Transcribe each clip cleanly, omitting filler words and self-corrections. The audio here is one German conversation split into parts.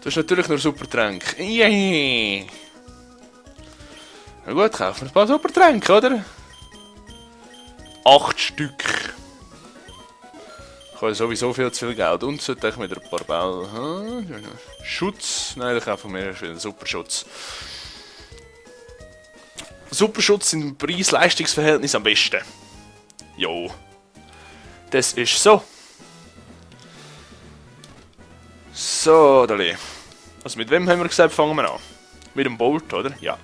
Das ist natürlich nur Supertränke. Yeah. Na gut, kaufen wir ein paar Supertränke, oder? 8 Stück. Ich habe sowieso viel zu viel Geld. Und sollte ich wieder ein paar Bälle. Schutz. Nein, da kaufen wir wieder Superschutz. Superschutz im Preis-Leistungs-Verhältnis am besten. Jo. Das ist so. So, Dali. Also mit wem haben wir gesagt, fangen wir an? Mit dem Bolt, oder? Ja.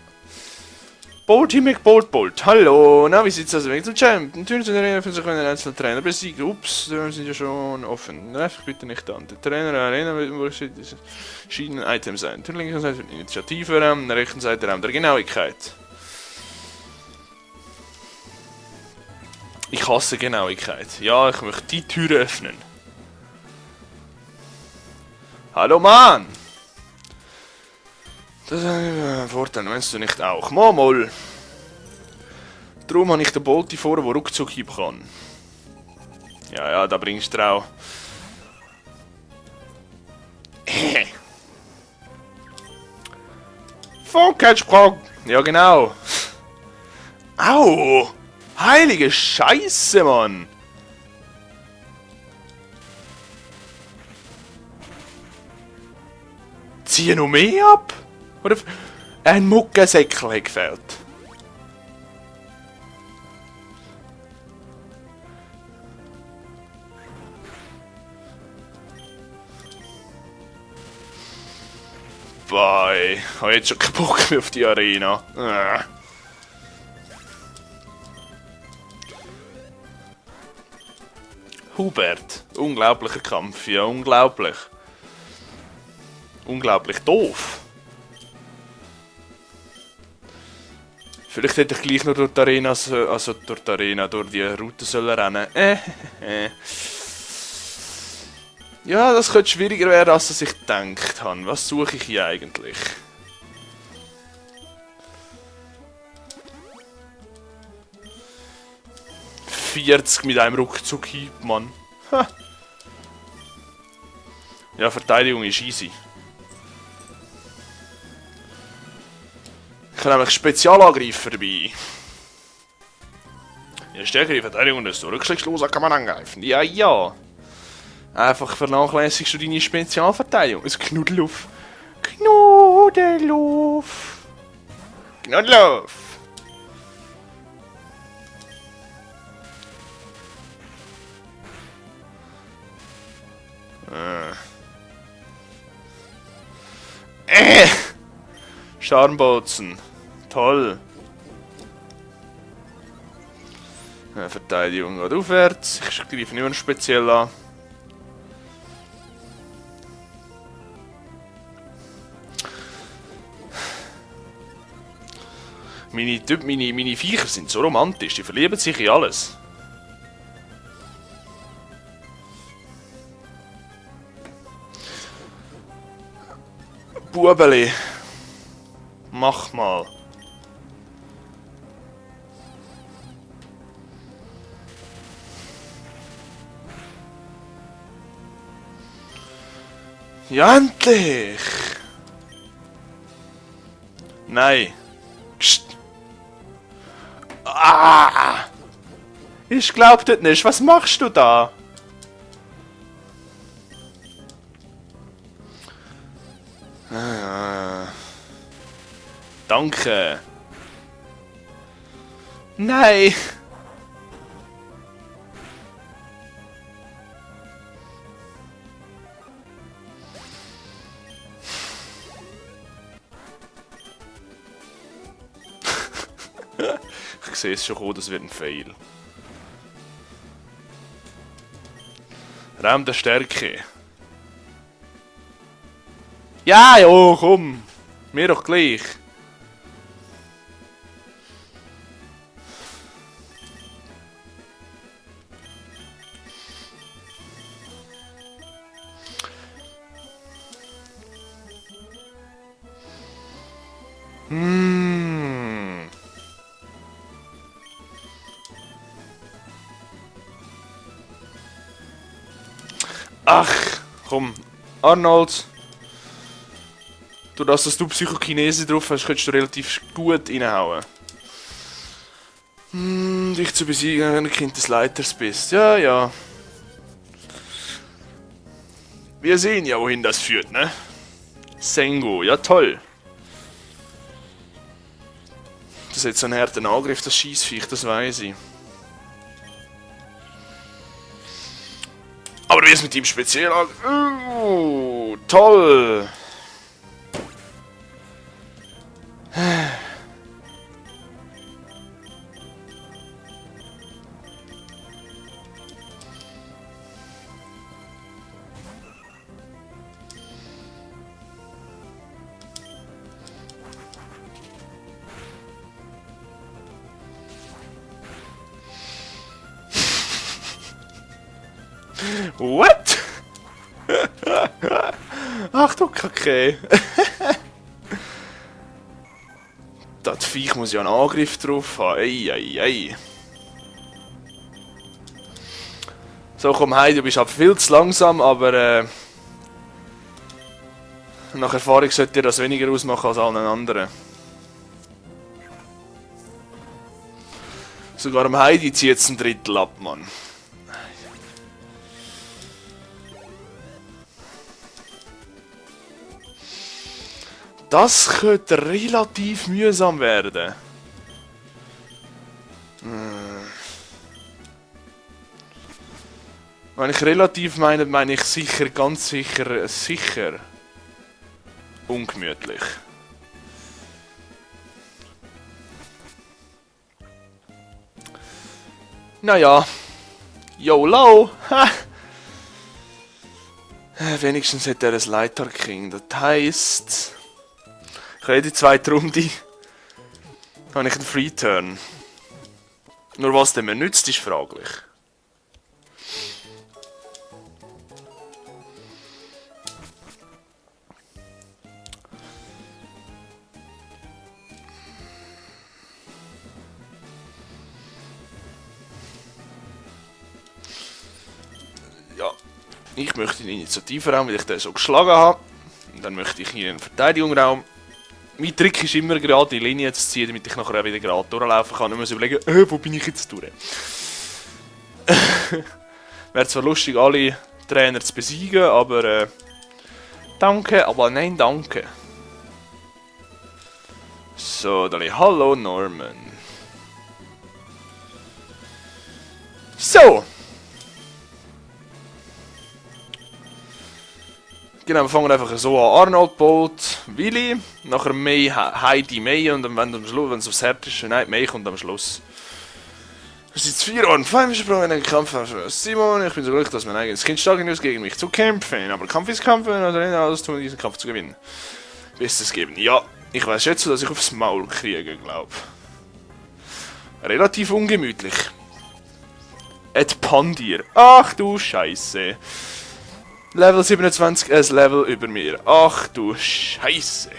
Bolt, Himmek, Bolt, Bolt. Hallo, na, wie sieht's aus? Weg zum Champ. Natürlich sind die für sich einen einzelnen Trainer besiegt. Ups, die sind ja schon offen. Nerv bitte nicht an. Der Trainer der Arena wird verschiedene Items sein. Auf der linken Seite der Initiativraum, auf der rechten Seite der Raum der Genauigkeit. Ich hasse Genauigkeit. Ja, ich möchte die Tür öffnen. Hallo Mann! Das ist ein Vorteil, meinst du nicht auch? Mal. Darum habe ich den Bolti vor, der Ruckzuck heben kann. Ja, da bringst du auch. Vorkehrssprung! Ja, genau. Au! Heilige Scheiße, Mann! Ziehe noch mehr ab? Oder ein Muckensäckel hat gefehlt. Bye. Ich habe jetzt schon keinen Bock mehr auf die Arena. Hubert. Unglaublicher Kampf. Ja, unglaublich. Unglaublich doof. Vielleicht hätte ich gleich noch durch die Arena, also durch die Arena, durch die Route sollen rennen. Ja, das könnte schwieriger werden, als ich gedacht habe. Was suche ich hier eigentlich? ...40 mit einem Ruckzuck hieb, Mann. Ha. Ja, Verteidigung ist easy. Ich habe nämlich Spezialangreifer dabei. Je stärker die Verteidigung, desto rückschlagsloser kann man angreifen. Ja. Einfach vernachlässigst du deine Spezialverteidigung. Es Knuddeluf. Knuddeluf. Scharmbotzen. Toll. Verteidigung geht aufwärts. Ich greife nicht mehr speziell an. Meine Viecher sind so romantisch. Die verlieben sich in alles. Bubeli. Mach mal. Ja, endlich! Nein. Psst. Ah! Ich glaub das nicht. Was machst du da? Danke. Nein. Ich sehe es schon kommen, das wird ein Fail. Raum der Stärke. Ja, jo, komm. Mir doch gleich. Ach, komm. Arnold. Durch das du Psychokinese drauf hast, könntest du relativ gut reinhauen. Dich zu besiegen, wenn du Kind des Leiters bist. Ja, ja. Wir sehen ja, wohin das führt, ne? Sengo, ja toll. Das ist jetzt so ein harter Angriff, das Schießviech, das weiß ich. Aber wie es mit ihm speziell toll. What? Ach du Kacke. Das Viech muss ja einen Angriff drauf haben. Ei. So, komm heim, du bist halt viel zu langsam, aber nach Erfahrung sollte dir das weniger ausmachen als allen anderen. Sogar am Heidi zieht es ein Drittel ab, Mann. Das könnte relativ mühsam werden. Wenn ich relativ meine, meine ich sicher, ganz sicher, sicher ungemütlich. Naja. YOLO! Wenigstens hat er ein Leiter King. Das heisst... Ich habe die zweite Runde. Habe ich einen Free Turn. Nur was dem mir nützt, ist fraglich. Ja, ich möchte den Initiativraum, weil ich den so geschlagen habe. Und dann möchte ich hier einen Verteidigungsraum. Mein Trick ist immer gerade die Linie zu ziehen, damit ich nachher auch wieder gerade durchlaufen kann und muss überlegen, wo bin ich jetzt durch? Wäre zwar lustig, alle Trainer zu besiegen, aber danke, aber nein, danke. So, dann hallo Norman. So. Genau, wir fangen einfach so an. Arnold, Bolt, Willi, nachher May, Heidi, May und dann, wenn es aufs Herz ist, nein, May kommt am Schluss. Es sind 4 Ohren, 5 Sprung in den Kampf. Simon, ich bin so glücklich, dass mein eigenes Kind stark genug ist, gegen mich zu kämpfen. Aber Kampf ist Kampf und alles tun, diesen Kampf zu gewinnen. Bestes geben. Ja, ich weiß jetzt so, dass ich aufs Maul kriege, glaube. Relativ ungemütlich. Et Pandir. Ach du Scheiße. Level 27, ein Level über mir. Ach du Scheiße.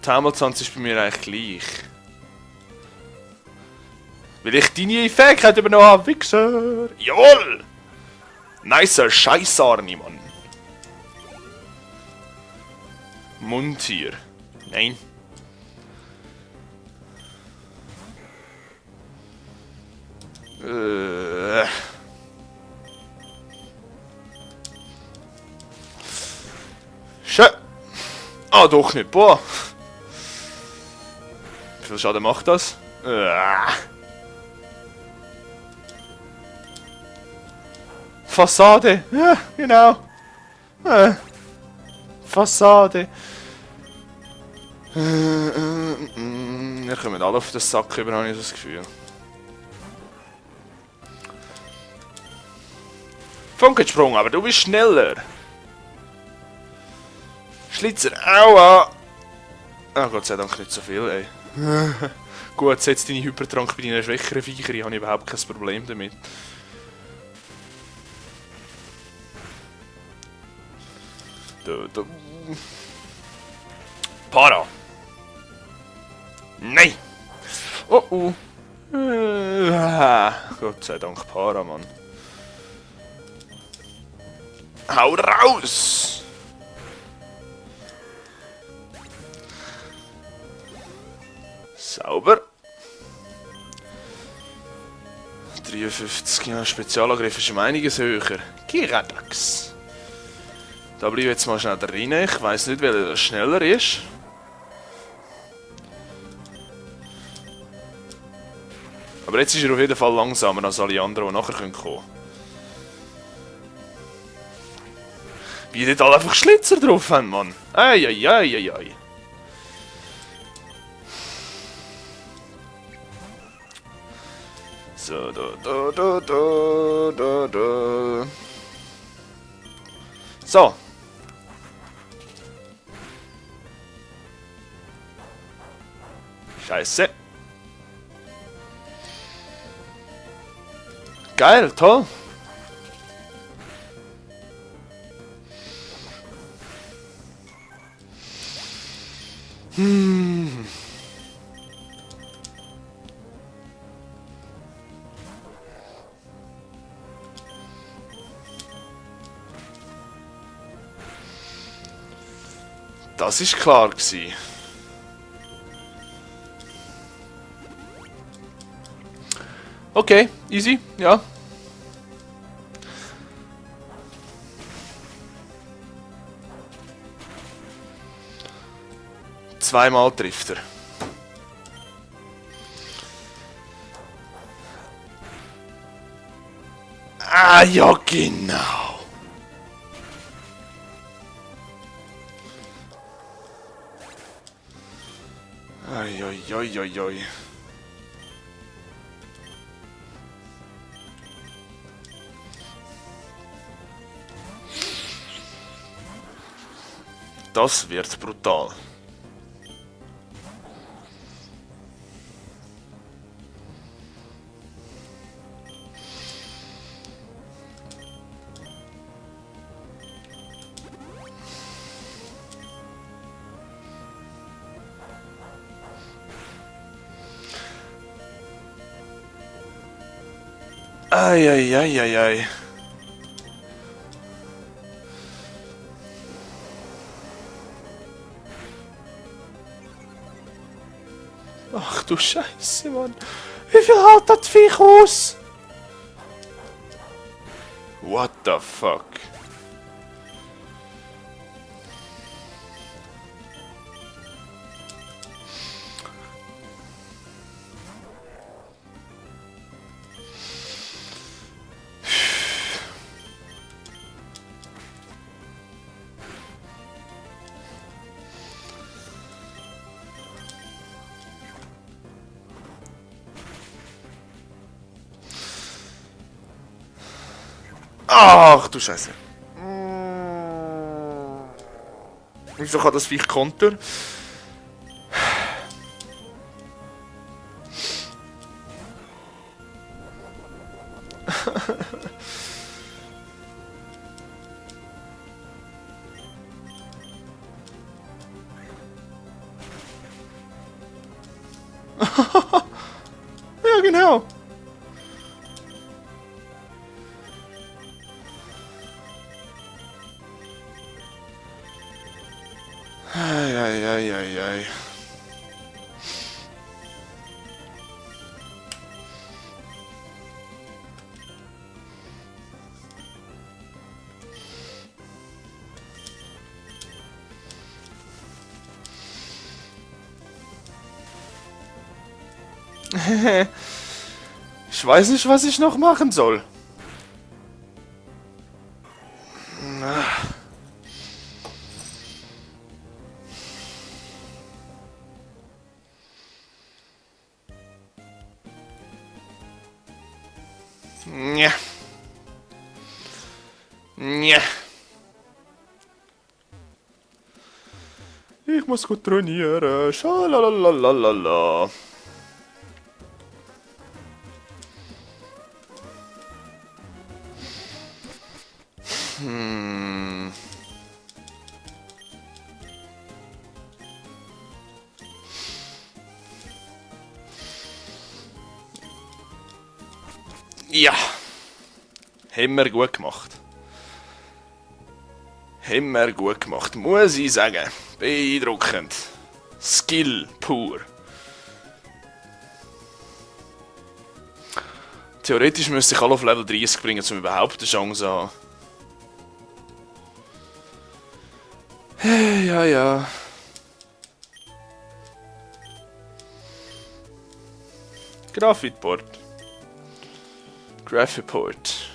Die Hamiltons ist bei mir eigentlich gleich. Weil ich deine Fähigkeit übernommen habe, Wichser. Jawohl! Nicer Scheißarni, Mann. Mundtier. Nein. Schön. Ah, doch nicht. Boah. Wie viel Schaden macht das? Fassade. Ja, genau. Fassade. Wir kommen alle auf den Sack über, habe ich das Gefühl. Funkensprung, aber du bist schneller. Schlitzer, aua. Ah, Gott sei Dank nicht so viel, ey. Gut, setz deine Hypertrank bei deinen schwächeren Viechern, ich habe überhaupt kein Problem damit. Para. Nein! Oh oh. Gott sei Dank Paramann. Hau raus! Sauber. 53, ja, Spezialangriff ist um einiges höher. Giradax. Da bleibe ich jetzt mal schnell drin. Ich weiss nicht, welcher schneller ist. Aber jetzt ist er auf jeden Fall langsamer als alle anderen, die nachher kommen können. Wie die alle einfach Schlitzer drauf haben, Mann. Eieieiei. So, da. So. Scheiße. Geil, toll. Das ist klar gewesen. Okay, easy, ja. Zweimal trifft er. Ah, ja, genau. Oi. Das wird brutal. Ei. Ach du Scheiße, Mann. Wie viel hält das Viech aus? What the fuck? Ach du Scheiße. Wieso kann das Viech Konter? Ja, genau. Ei. Ich weiß nicht, was ich noch machen soll. Nja. Ich muss gut trainieren. Schalalalala. Ja. Haben wir gut gemacht. Haben wir gut gemacht, muss ich sagen. Beeindruckend. Skill pur. Theoretisch müsste ich alle auf Level 30 bringen, um überhaupt eine Chance zu haben. Ja, ja. Graphitport. Graphiport.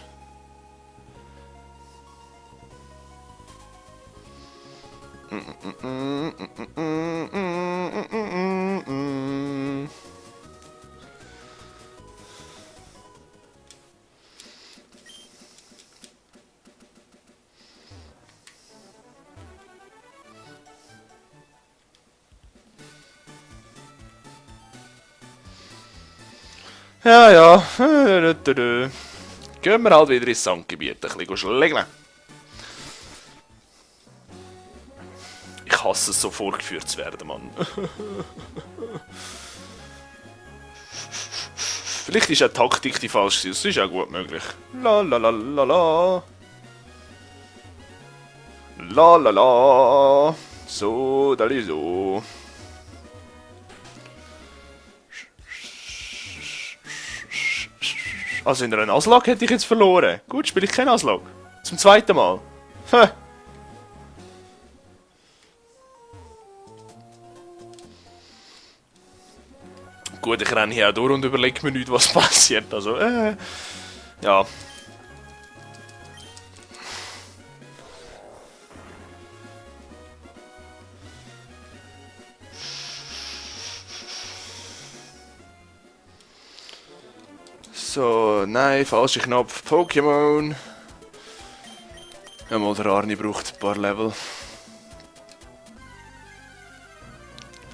Ja, ja. Gehen wir halt wieder ins Sandgebiet ein bisschen schlägeln. Ich hasse es, so vorgeführt zu werden, Mann. Vielleicht ist auch die Taktik die falsch gewesen. Das ist auch gut möglich. La la la la la. La la la. So, da ist so. Also in einer Aslak hätte ich jetzt verloren. Gut, spiele ich keinen Aslak. Zum zweiten Mal. Gut, ich renne hier auch durch und überlege mir nicht, was passiert. Also, ja. So, nein, falscher Knopf. Pokémon. Ja, mal der Arni braucht ein paar Level.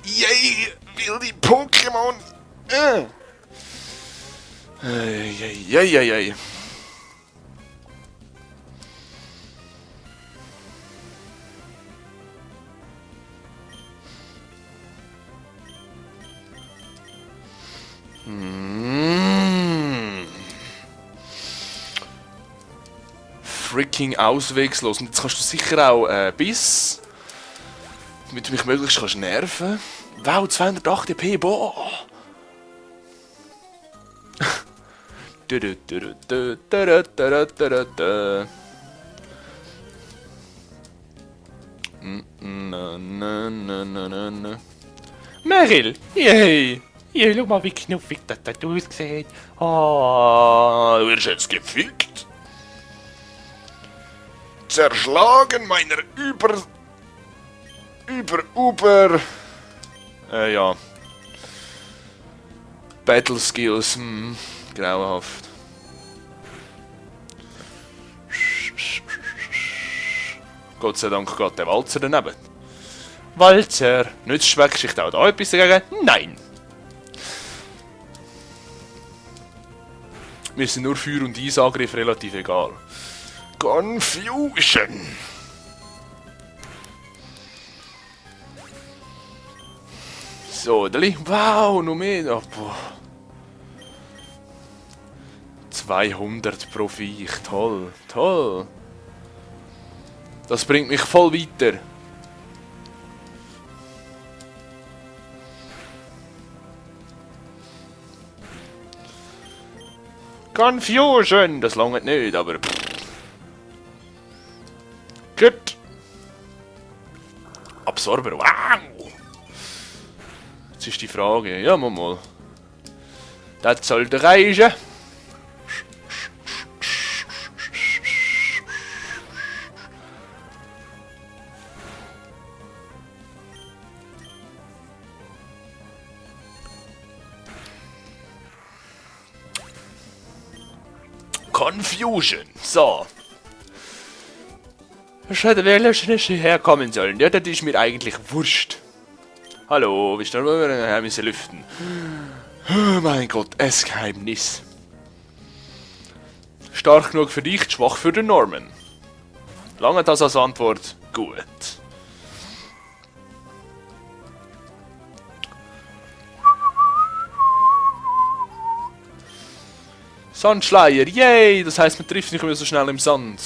Yay, wilde Pokémon. Yay. Freaking auswegslos. Und jetzt kannst du sicher auch Biss, damit du mich möglichst kannst nerven. Wow, 208 EP, boah! Meryl! Yay! Ja, schau mal, wie knuffig das aussieht. Oh, du wirst jetzt gefickt. Zerschlagen meiner ja. Battle Skills, grauenhaft. Gott sei Dank geht der Walzer daneben. Walzer, nützt Schweckschicht auch da etwas dagegen? Nein! Mir sind nur Feuer- und Eisangriff relativ egal. Confusion! So, Deli. Wow, noch mehr. Oh, boah. 200 pro Viech. Toll, toll. Das bringt mich voll weiter. Confusion! Das langt nicht, aber... Gut. Absorber, wow! Jetzt ist die Frage, ja mal. Das sollte reichen. Confusion, so. Was hätte wer schon herkommen sollen? Ja, das ist mir eigentlich wurscht. Hallo, wie stehen wir? Wir müssen lüften. Oh mein Gott, ein Geheimnis. Stark genug für dich, schwach für den Norman. Lange das als Antwort? Gut. Sandschleier, yay! Das heißt, man trifft nicht mehr so schnell im Sand.